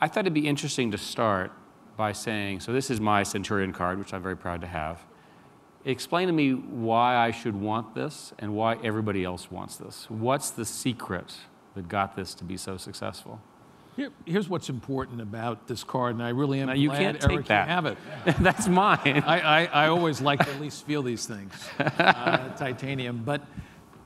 I thought it'd be interesting to start by saying, so this is my Centurion card, which I'm very proud to have. Explain to me why I should want this and why everybody else wants this. What's the secret that got this to be so successful? Here's what's important about this card, and I really am Now, glad, you can't take Eric, that. you have it. That's mine. I always like to at least feel these things, titanium. But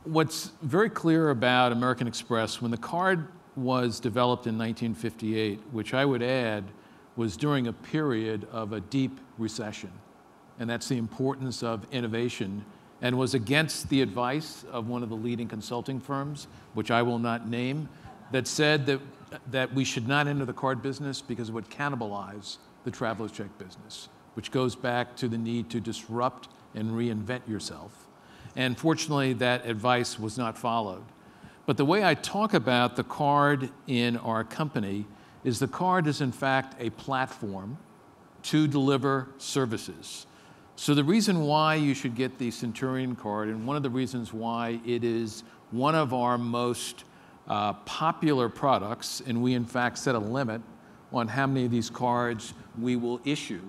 what's very clear about American Express, when the card was developed in 1958, which I would add was during a period of a deep recession, and that's the importance of innovation, and was against the advice of one of the leading consulting firms, which I will not name, that said that we should not enter the card business because it would cannibalize the traveler's check business, which goes back to the need to disrupt and reinvent yourself. And fortunately, that advice was not followed. But the way I talk about the card in our company is the card is in fact a platform to deliver services. So the reason why you should get the Centurion card, and one of the reasons why it is one of our most popular products, and we in fact set a limit on how many of these cards we will issue,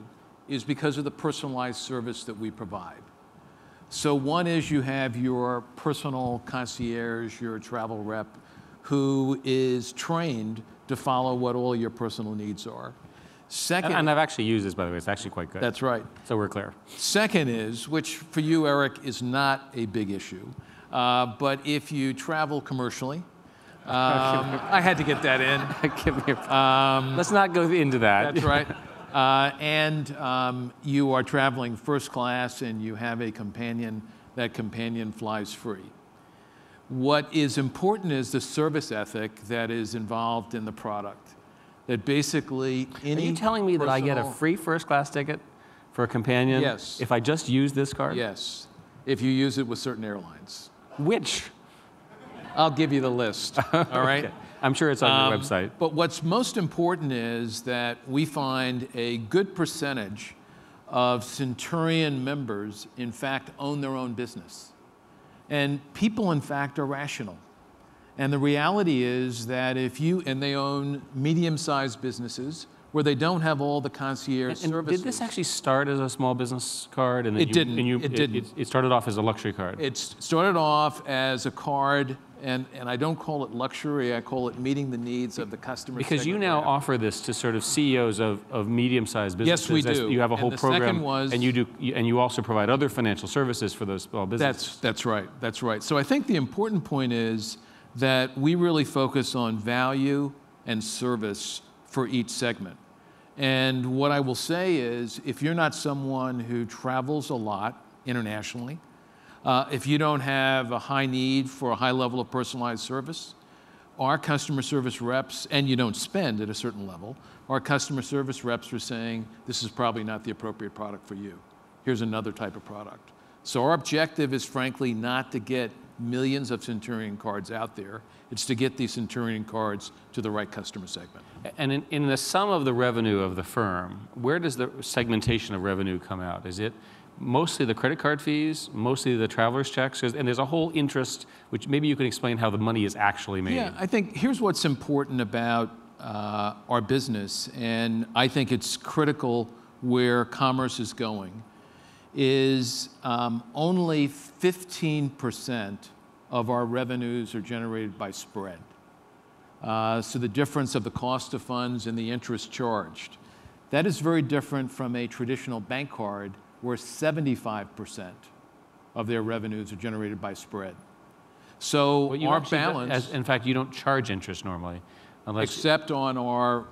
is because of the personalized service that we provide. So one is you have your personal concierge, your travel rep, who is trained to follow what all your personal needs are. Second, and I've actually used this, by the way. It's actually quite good. That's right. So we're clear. Second is, which for you, Eric, is not a big issue, but if you travel commercially, I had to get that in. Let's not go into that. That's right. And you are traveling first class and you have a companion, that companion flies free. What is important is the service ethic that is involved in the product. That basically any Are you telling me that I get a free first class ticket for a companion? Yes. If I just use this card? Yes. If you use it with certain airlines. Which? I'll give you the list. All right? Okay. I'm sure it's on your website. But what's most important is that we find a good percentage of Centurion members, in fact, own their own business. And people, in fact, are rational. And the reality is that and they own medium-sized businesses where they don't have all the concierge services. Did this actually start as a small business card? And it didn't. It didn't. It started off as a luxury card. It started off as a card, and I don't call it luxury, I call it meeting the needs of the customer. Because you now offer this to sort of CEOs of medium-sized businesses. Yes, we do. You have a whole program, second was, and you also provide other financial services for those small businesses. That's right. That's right. So I think the important point is that we really focus on value and service for each segment. And what I will say is, if you're not someone who travels a lot internationally, if you don't have a high need for a high level of personalized service, our customer service reps, and you don't spend at a certain level, our customer service reps are saying, this is probably not the appropriate product for you. Here's another type of product. So our objective is frankly not to get millions of Centurion cards out there. It's to get these Centurion cards to the right customer segment. And in the sum of the revenue of the firm, where does the segmentation of revenue come out? Is it mostly the credit card fees, mostly the traveler's checks? And there's a whole interest, which maybe you can explain how the money is actually made. Yeah, I think here's what's important about our business, and I think it's critical where commerce is going, is only 15% of our revenues are generated by spread. So the difference of the cost of funds and the interest charged. That is very different from a traditional bank card where 75% of their revenues are generated by spread. So our balance... in fact, you don't charge interest normally. Except on our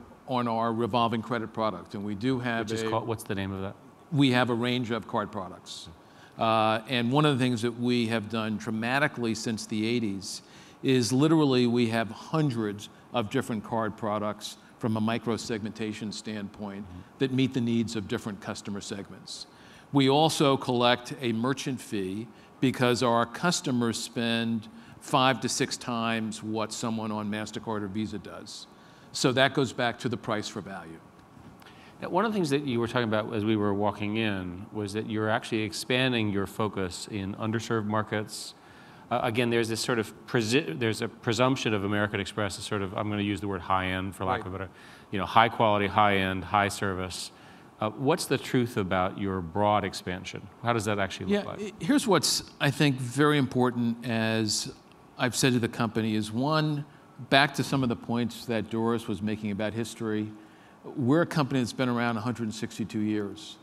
revolving credit product. And we do have what's the name of that? We have a range of card products. And one of the things that we have done dramatically since the 80s is literally we have hundreds of different card products from a micro-segmentation standpoint that meet the needs of different customer segments. We also collect a merchant fee because our customers spend 5 to 6 times what someone on MasterCard or Visa does. So that goes back to the price for value. Now, one of the things that you were talking about as we were walking in was that you're actually expanding your focus in underserved markets, Again, there's this sort of there's a presumption of American Express as sort of, I'm going to use the word high-end for lack of a better, high quality, high-end, high service. What's the truth about your broad expansion? How does that actually look like? Here's what's, I think, very important, as I've said to the company, is one, back to some of the points that Doris was making about history, we're a company that's been around 162 years.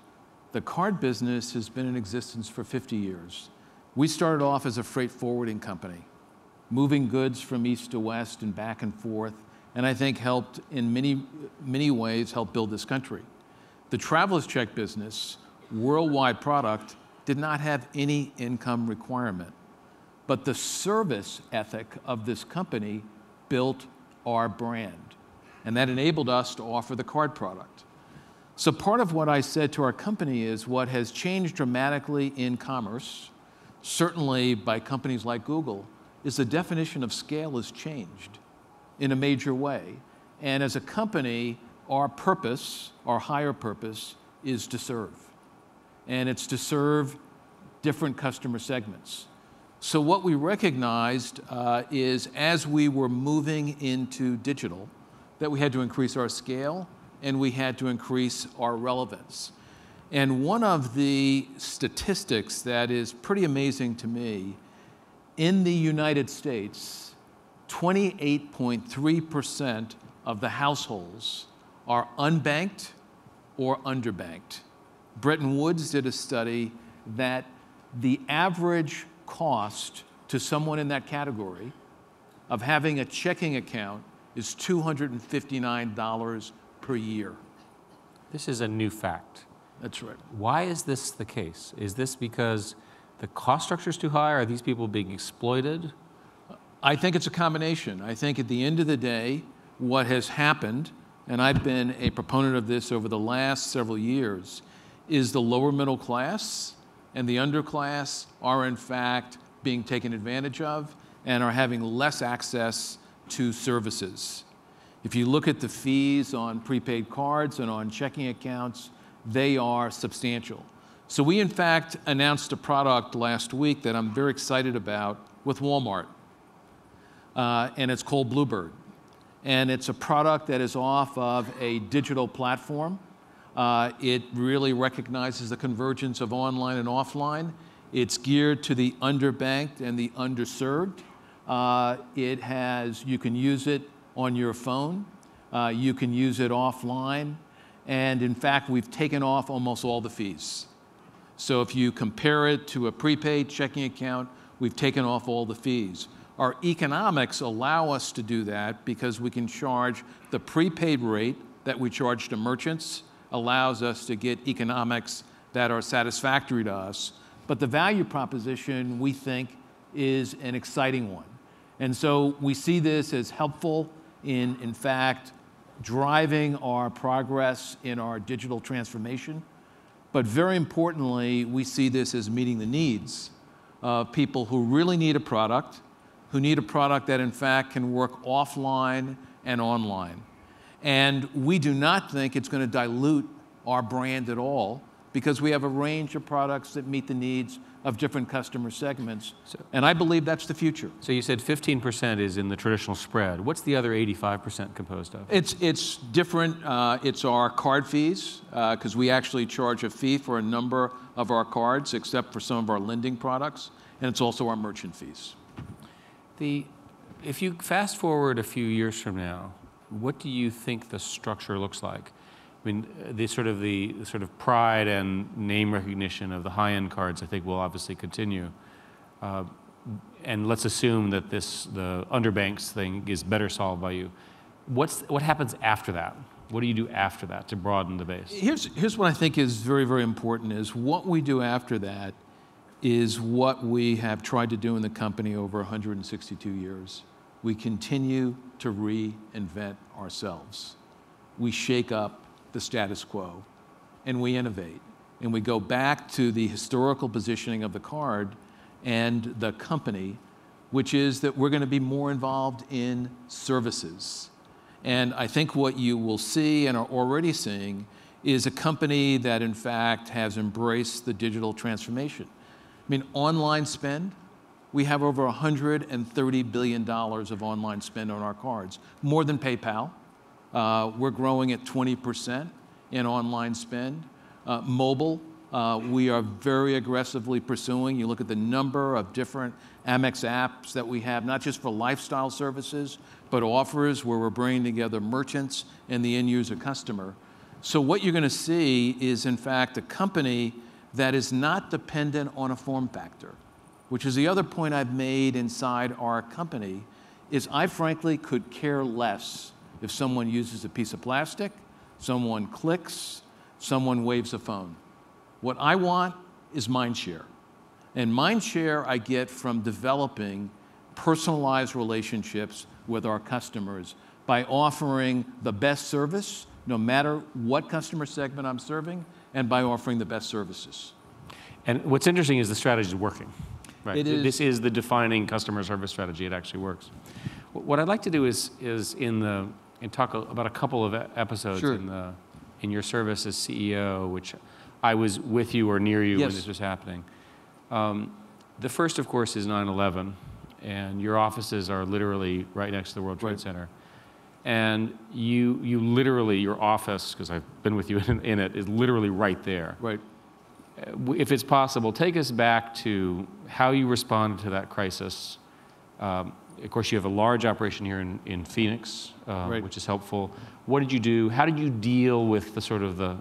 The card business has been in existence for 50 years. We started off as a freight forwarding company, moving goods from east to west and back and forth, and I think helped in many ways help build this country. The traveler's check business, worldwide product, did not have any income requirement. But the service ethic of this company built our brand, and that enabled us to offer the card product. So part of what I said to our company is what has changed dramatically in commerce, certainly by companies like Google, is the definition of scale has changed in a major way. And as a company, our purpose, our higher purpose, is to serve. And it's to serve different customer segments. So what we recognized is as we were moving into digital, that we had to increase our scale and we had to increase our relevance. And one of the statistics that is pretty amazing to me, in the United States, 28.3% of the households are unbanked or underbanked. Bretton Woods did a study that the average cost to someone in that category of having a checking account is $259 per year. This is a new fact. That's right. Why is this the case? Is this because the cost structure is too high? Are these people being exploited? I think it's a combination. I think at the end of the day, what has happened, and I've been a proponent of this over the last several years, is the lower middle class and the underclass are in fact being taken advantage of and are having less access to services. If you look at the fees on prepaid cards and on checking accounts, they are substantial. So we in fact announced a product last week that I'm very excited about with Walmart, and it's called Bluebird. And it's a product that is off of a digital platform. It really recognizes the convergence of online and offline. It's geared to the underbanked and the underserved. You can use it on your phone. You can use it offline. And in fact, we've taken off almost all the fees. So if you compare it to a prepaid checking account, we've taken off all the fees. Our economics allow us to do that because we can charge the prepaid rate that we charge to merchants, allows us to get economics that are satisfactory to us. But the value proposition, we think, is an exciting one. And so we see this as helpful in fact, driving our progress in our digital transformation. But very importantly, we see this as meeting the needs of people who really need a product, who need a product that in fact can work offline and online. And we do not think it's going to dilute our brand at all because we have a range of products that meet the needs of different customer segments. And I believe that's the future. So you said 15% is in the traditional spread. What's the other 85% composed of? It's different. It's our card fees, because we actually charge a fee for a number of our cards, except for some of our lending products. And it's also our merchant fees. If you fast forward a few years from now, what do you think the structure looks like? I mean, the sort of pride and name recognition of the high-end cards, I think, will obviously continue. And let's assume that the underbanks thing is better solved by you. What happens after that? What do you do after that to broaden the base? Here's what I think is very, very important is what we do after that is what we have tried to do in the company over 162 years. We continue to reinvent ourselves. We shake up the status quo, and we innovate. And we go back to the historical positioning of the card and the company, which is that we're going to be more involved in services. And I think what you will see and are already seeing is a company that in fact has embraced the digital transformation. I mean, online spend we have over $130 billion of online spend on our cards, more than PayPal. We're growing at 20% in online spend. Mobile, we are very aggressively pursuing. You look at the number of different Amex apps that we have, not just for lifestyle services, but offers where we're bringing together merchants and the end user customer. So what you're going to see is, in fact, a company that is not dependent on a form factor, which is the other point I've made inside our company, is I frankly could care less if someone uses a piece of plastic, someone clicks, someone waves a phone. What I want is mind share. And mind share I get from developing personalized relationships with our customers by offering the best service, no matter what customer segment I'm serving, and by offering the best services. And what's interesting is the strategy is working. Right. It is. This is the defining customer service strategy. It actually works. What I'd like to do is talk about a couple of episodes Sure. in your service as CEO, which I was with you or near you Yes. when this was happening. The first, of course, is 9/11, and your offices are literally right next to the World Trade Right. Center. And you literally, your office, because I've been with you in it, is literally right there. Right. If it's possible, take us back to how you responded to that crisis. Of course, you have a large operation here in Phoenix, Right. which is helpful. What did you do? How did you deal with the sort of I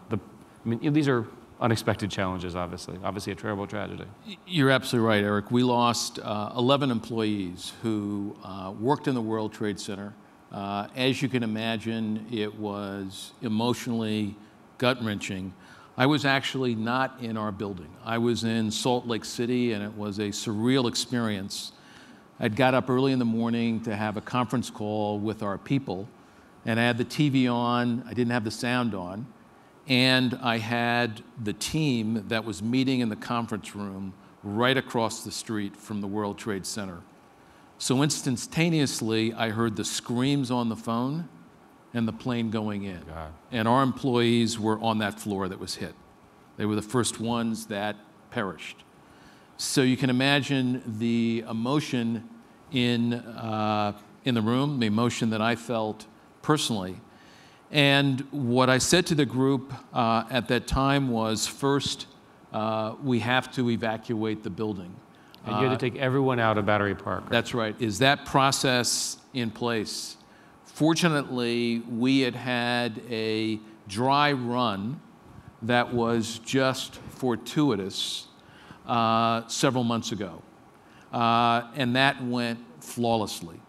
mean, these are unexpected challenges, obviously a terrible tragedy. You're absolutely right, Eric. We lost 11 employees who worked in the World Trade Center. As you can imagine, it was emotionally gut-wrenching. I was actually not in our building. I was in Salt Lake City, and it was a surreal experience. I'd got up early in the morning to have a conference call with our people, and I had the TV on. I didn't have the sound on. And I had the team that was meeting in the conference room right across the street from the World Trade Center. So instantaneously, I heard the screams on the phone and the plane going in. God. And our employees were on that floor that was hit. They were the first ones that perished. So you can imagine the emotion in the room, the emotion that I felt personally. And what I said to the group at that time was, first, we have to evacuate the building. And you had to take everyone out of Battery Park. Right? That's right. Is that process in place? Fortunately, we had a dry run that was just fortuitous several months ago. And that went flawlessly.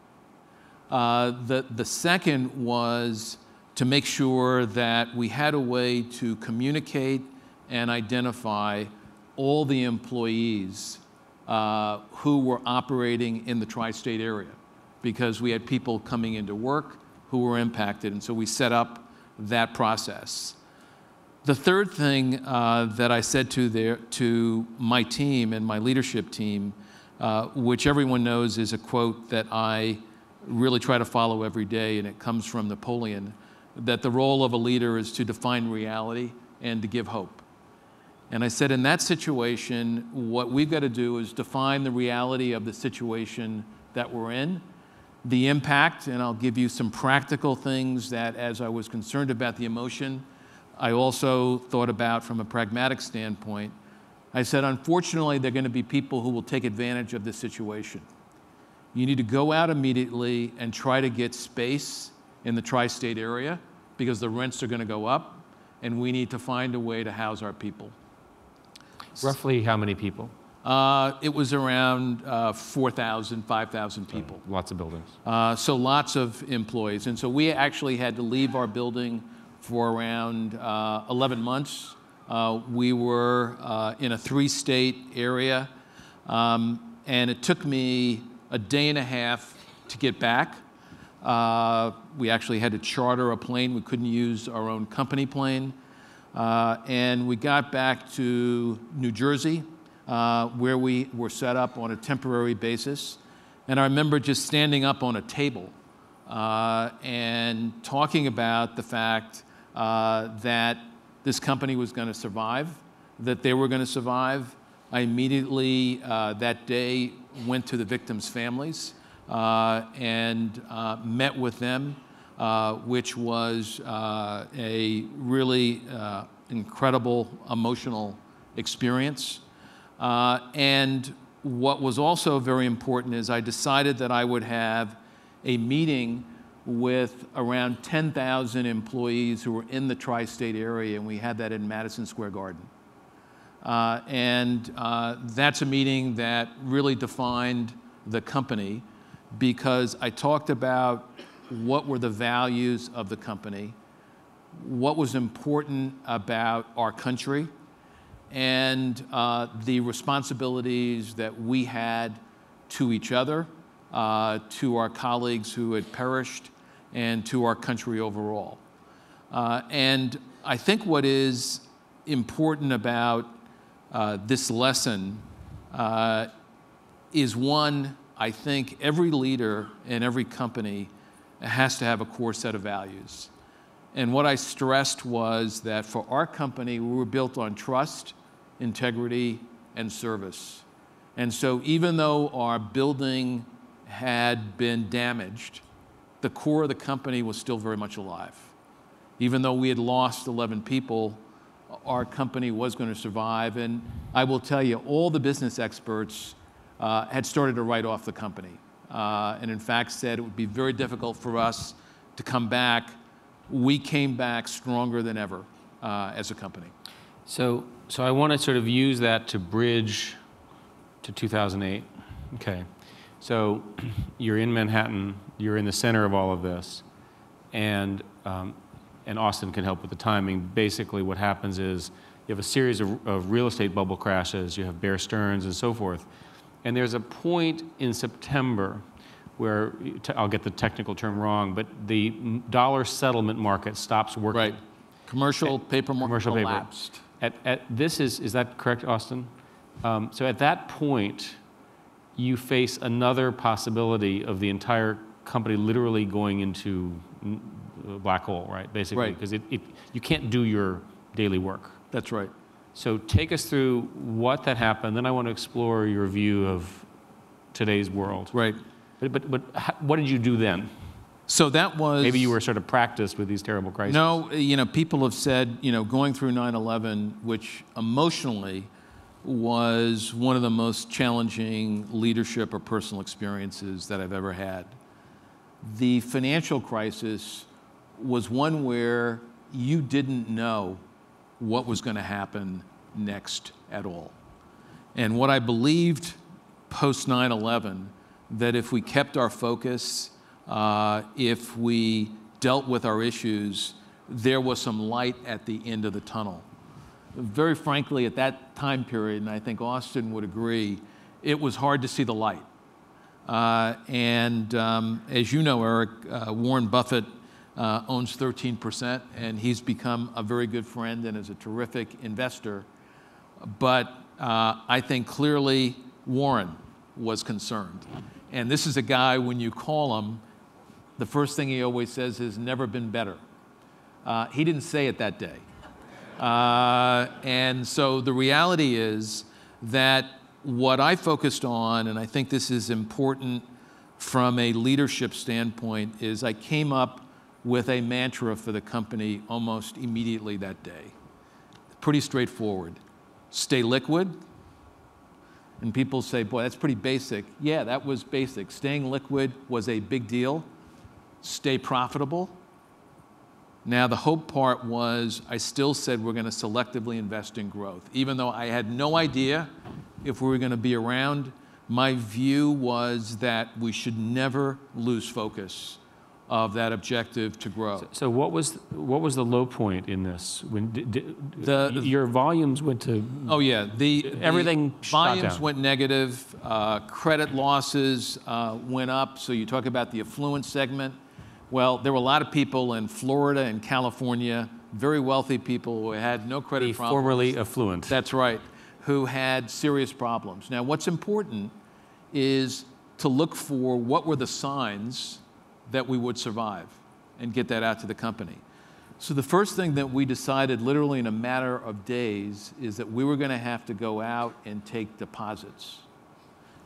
The second was to make sure that we had a way to communicate and identify all the employees who were operating in the tri-state area, because we had people coming into work who were impacted, and so we set up that process. The third thing that I said to my team and my leadership team, which everyone knows is a quote that I really try to follow every day, and it comes from Napoleon, that the role of a leader is to define reality and to give hope. And I said, in that situation, what we've got to do is define the reality of the situation that we're in, the impact, and I'll give you some practical things that, as I was concerned about the emotion, I also thought about from a pragmatic standpoint. I said, unfortunately, there are going to be people who will take advantage of this situation. You need to go out immediately and try to get space in the tri-state area, because the rents are going to go up, and we need to find a way to house our people. Roughly how many people? It was around 4,000, 5,000 people. Lots of buildings. So lots of employees. And so we actually had to leave our building for around 11 months. We were in a 3-state area, and it took me a day and a half to get back. We actually had to charter a plane. We couldn't use our own company plane. And we got back to New Jersey, where we were set up on a temporary basis. And I remember just standing up on a table and talking about the fact that this company was going to survive, that they were going to survive. I immediately, that day, went to the victims' families and met with them, which was a really incredible emotional experience. And what was also very important is I decided that I would have a meeting with around 10,000 employees who were in the tri-state area, and we had that in Madison Square Garden. That's a meeting that really defined the company, because I talked about what were the values of the company, what was important about our country, and the responsibilities that we had to each other, to our colleagues who had perished, and to our country overall. And I think what is important about this lesson is, one, I think every leader in every company has to have a core set of values. And what I stressed was that for our company, we were built on trust, integrity, and service. And so even though our building had been damaged, the core of the company was still very much alive. Even though we had lost 11 people, our company was going to survive. And I will tell you, all the business experts had started to write off the company. And in fact said it would be very difficult for us to come back. We came back stronger than ever as a company. So I want to sort of use that to bridge to 2008. Okay. So you're in Manhattan, you're in the center of all of this, and Austin can help with the timing. Basically what happens is you have a series of real estate bubble crashes, you have Bear Stearns and so forth, and there's a point in September where, I'll get the technical term wrong, but the dollar settlement market stops working. Right. Commercial paper market collapsed. Is that correct, Austin? So at that point, you face another possibility of the entire company literally going into a black hole, right? Basically, because you can't do your daily work. That's right. So take us through what that happened. Then I want to explore your view of today's world. Right. But what did you do then? So that was... Maybe you were sort of practiced with these terrible crises. No, people have said, going through 9/11, which emotionally was one of the most challenging leadership or personal experiences that I've ever had. The financial crisis was one where you didn't know what was going to happen next at all. And what I believed post 9/11, that if we kept our focus, if we dealt with our issues, there was some light at the end of the tunnel. Very frankly, at that time period, and I think Austin would agree, it was hard to see the light. As you know, Eric, Warren Buffett owns 13%, and he's become a very good friend and is a terrific investor. But I think clearly Warren was concerned. And this is a guy, when you call him, the first thing he always says is, never been better. He didn't say it that day. And so the reality is that what I focused on, and I think this is important from a leadership standpoint, is I came up with a mantra for the company almost immediately that day. Pretty straightforward. Stay liquid. And people say, boy, that's pretty basic. Yeah, that was basic. Staying liquid was a big deal. Stay profitable. Now, the hope part was I still said we're going to selectively invest in growth. Even though I had no idea if we were going to be around, my view was that we should never lose focus of that objective to grow. So what was the low point in this? When your volumes went to... Oh, yeah. Everything shot volumes down. went negative. Credit losses went up. So you talk about the affluent segment. Well, there were a lot of people in Florida and California, very wealthy people who had no credit problems. Formerly affluent. That's right, who had serious problems. Now, what's important is to look for what were the signs that we would survive and get that out to the company. So the first thing that we decided literally in a matter of days is that we were going to have to go out and take deposits.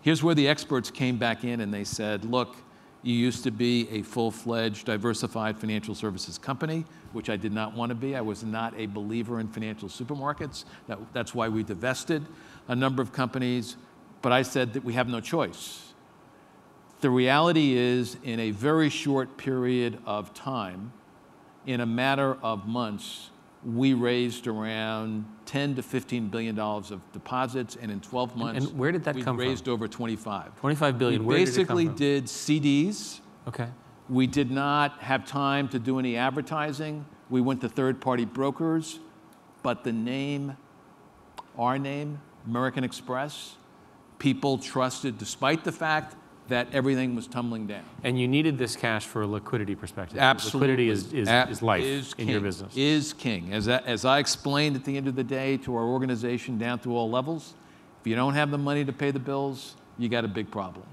Here's where the experts came back in and they said, look, you used to be a full-fledged, diversified financial services company, which I did not want to be. I was not a believer in financial supermarkets. That's why we divested a number of companies. But I said that we have no choice. The reality is, in a very short period of time, in a matter of months, we raised around $10 to $15 billion of deposits, and in 12 months, and where did that come we raised over 25. 25 billion. We Where basically did it come from? did CDs. Okay. We did not have time to do any advertising. We went to third-party brokers, but the name, our name, American Express, people trusted despite the fact that everything was tumbling down. And you needed this cash for a liquidity perspective. Absolutely. Liquidity is life in your business. Is king. As I explained at the end of the day to our organization down through all levels, if you don't have the money to pay the bills, you got a big problem.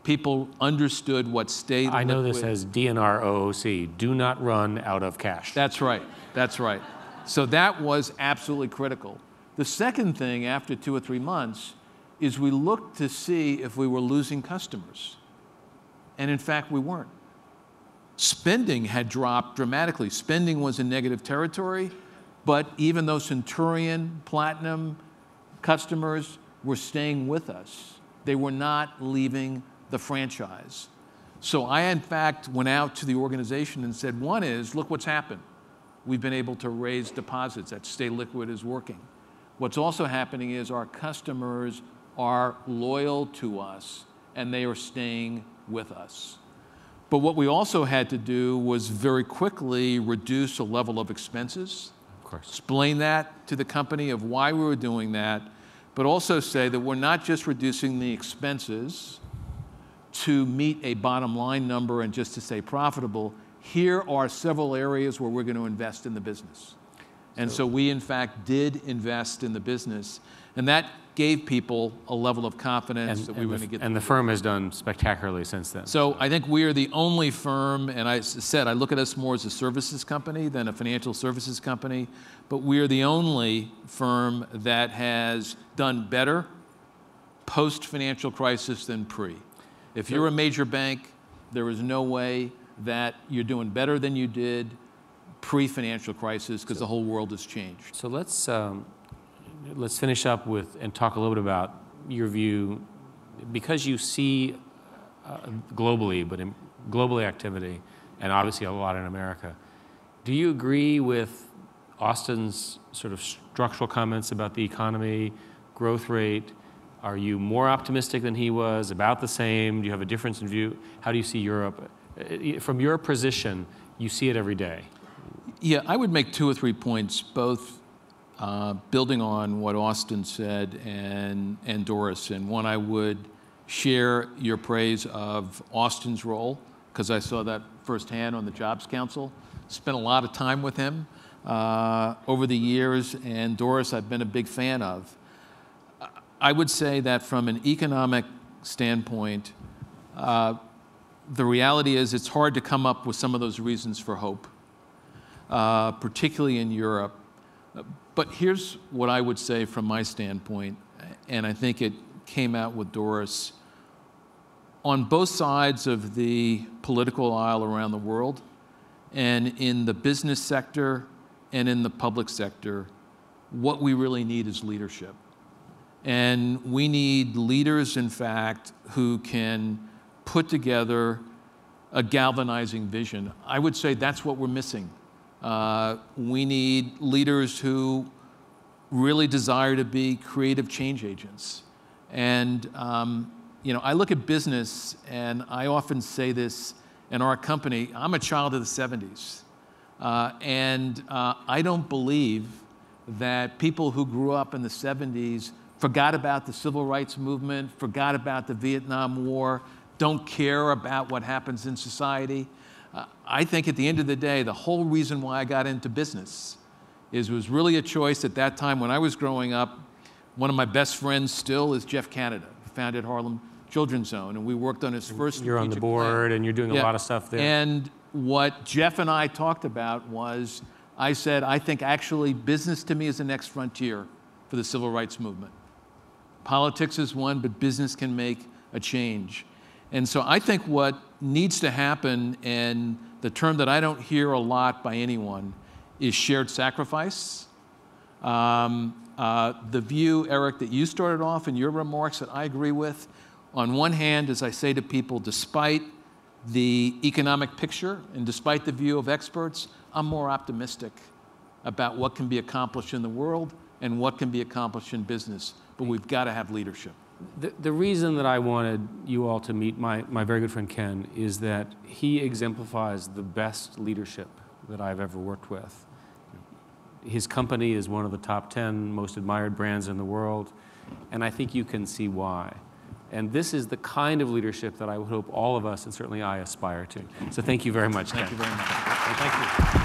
People understood what stayed liquid. I know this as DNR OOC, do not run out of cash. That's right. That's right. So that was absolutely critical. The second thing after 2 or 3 months is we looked to see if we were losing customers. And in fact, we weren't. Spending had dropped dramatically. Spending was in negative territory, but even those Centurion, Platinum customers were staying with us. They were not leaving the franchise. So I, in fact, went out to the organization and said, one is, look what's happened. We've been able to raise deposits. That Stay Liquid is working. What's also happening is our customers are loyal to us, and they are staying with us. But what we also had to do was very quickly reduce the level of expenses, Of course. explain that to the company of why we were doing that, but also say that we're not just reducing the expenses to meet a bottom line number and just to stay profitable. Here are several areas where we're going to invest in the business. And so we, in fact, did invest in the business, and that gave people a level of confidence that we were going to get. And the firm has done spectacularly since then. So I think we are the only firm, and I said I look at us more as a services company than a financial services company, but we are the only firm that has done better post-financial crisis than pre. If you're a major bank, there is no way that you're doing better than you did pre-financial crisis because the whole world has changed. So let's finish up with and talk a little bit about your view, because you see globally, but in globally activity, and obviously a lot in America. Do you agree with Austin's sort of structural comments about the economy, growth rate? Are you more optimistic than he was, about the same? Do you have a difference in view? How do you see Europe? From your position, you see it every day. Yeah, I would make 2 or 3 points, both building on what Austin said and Doris. And one, I would share your praise of Austin's role, because I saw that firsthand on the Jobs Council. Spent a lot of time with him over the years, and Doris I've been a big fan of. I would say that from an economic standpoint, the reality is it's hard to come up with some of those reasons for hope, particularly in Europe. But here's what I would say from my standpoint, and I think it came out with Doris. On both sides of the political aisle around the world, and in the business sector and in the public sector, what we really need is leadership. And we need leaders, in fact, who can put together a galvanizing vision. I would say that's what we're missing. We need leaders who really desire to be creative change agents. And I look at business, and I often say this in our company, I'm a child of the 70s. I don't believe that people who grew up in the 70s forgot about the civil rights movement, forgot about the Vietnam War, don't care about what happens in society. I think at the end of the day, the whole reason why I got into business it was really a choice at that time when I was growing up. One of my best friends still is Jeff Canada, who founded Harlem Children's Zone, and we worked on his first You're on the board, and you're doing a lot of stuff there. And what Jeff and I talked about was, I said, I think actually business to me is the next frontier for the civil rights movement. Politics is one, but business can make a change. And so I think what needs to happen, and the term that I don't hear a lot by anyone, is shared sacrifice. The view, Eric, that you started off in your remarks that I agree with, on one hand, as I say to people, despite the economic picture and despite the view of experts, I'm more optimistic about what can be accomplished in the world and what can be accomplished in business. But we've got to have leadership. The reason that I wanted you all to meet my very good friend Ken is that he exemplifies the best leadership that I've ever worked with. His company is one of the top 10 most admired brands in the world, and I think you can see why. And this is the kind of leadership that I would hope all of us, and certainly I, aspire to. So thank you very much, Ken. Thank you very much. Thank you.